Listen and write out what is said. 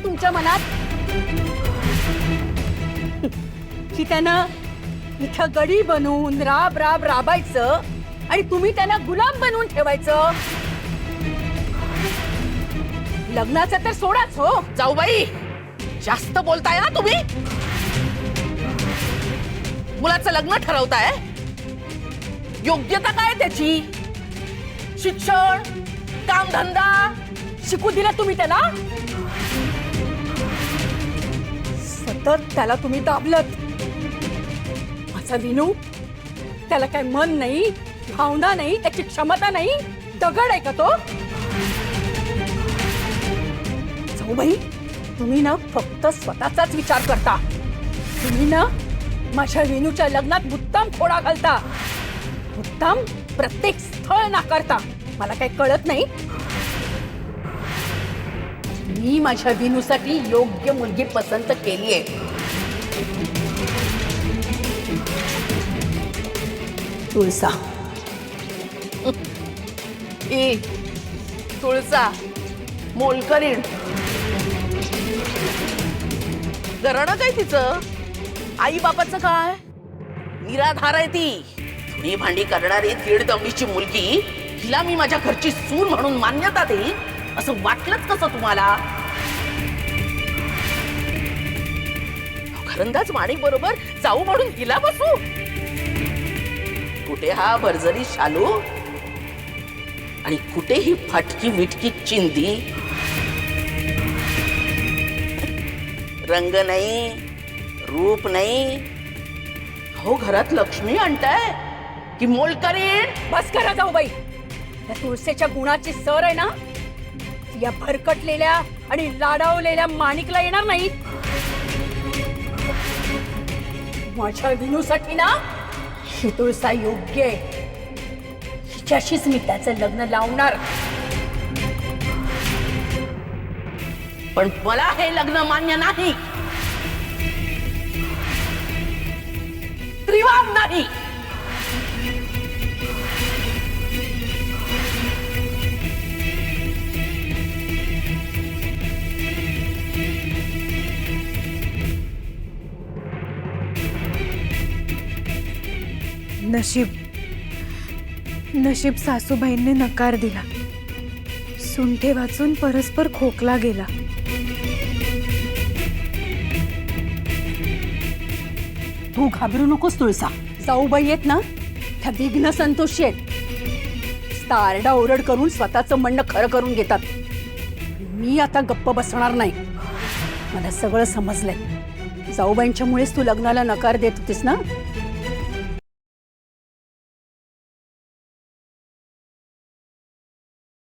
तुमच्या मनात की त्यानं इथं गडी बनवून राब राब राबायचं आणि तुम्ही त्यांना गुलाम बनवून ठेवायचं? लग्नाचं तर सोडाच हो. जाऊबाई, जास्त बोलताय ना तुम्ही. मुलाचं लग्न ठरवताय, योग्यता काय त्याची? शिक्षण, कामधंदा शिकू दिला तुम्ही त्याला? सतत त्याला तुम्ही दाबलत. माझा विनू, त्याला काय मन नाही, भावना नाही, त्याची क्षमता नाही, दगड आहे का तो? जाऊबाई, तुम्ही ना फक्त स्वतःचाच विचार करता. तुम्ही ना माझ्या विनूच्या लग्नात मुद्दाम खोडा घालता, मुद्दाम प्रत्येक स्थळ नाकारता. मला काही कळत नाही. मी माझ्या विनूसाठी योग्य मुलगी पसंत केली आहे. तुळसा. ए तुळसा, मोलकरीण. घराणं काय तिचं? आई बापाचं काय? निराधार आहे ती. धुणी भांडी करणारी दीड दमडीची मुलगी, हिला मी माझ्या घरची सून म्हणून मान्यता देईन असं वाटलंच कसं तुम्हाला? घरंदाज माणिक बरोबर जाऊ म्हणून हिला बसू? कुठे हा भरजरी शालू आणि कुठे ही फाटकी विटकी चिंदी? रंग नाही, रूप नाही, हो घरात लक्ष्मी आणताय की मोलकरीण? बस करा जाऊबाई. या तुळसेच्या गुणाची सर आहे ना, या भरकटलेल्या आणि लाडावलेल्या माणिकला येणार नाही. माझ्या विनूसाठी ना ही तुळसा योग्य आहे. हिच्याशीच मी त्याचं लग्न लावणार. पण मला हे लग्न मान्य नाही. त्रिवार नाही. नशीब सासूबाईंनी नकार दिला. सुंठे वाचून परस्पर खोकला गेला. तू घाबरू नकोस तुळसा. जाऊबाई आहेत ना, त्या विघ्न संतोषी आहेत. आरडा ओरड करून स्वतःचं म्हणणं खरं करून घेतात. मी आता गप्प बसणार नाही. मला सगळं समजलंय. जाऊबाईंच्यामुळेच तू लग्नाला नकार देत होतीस ना.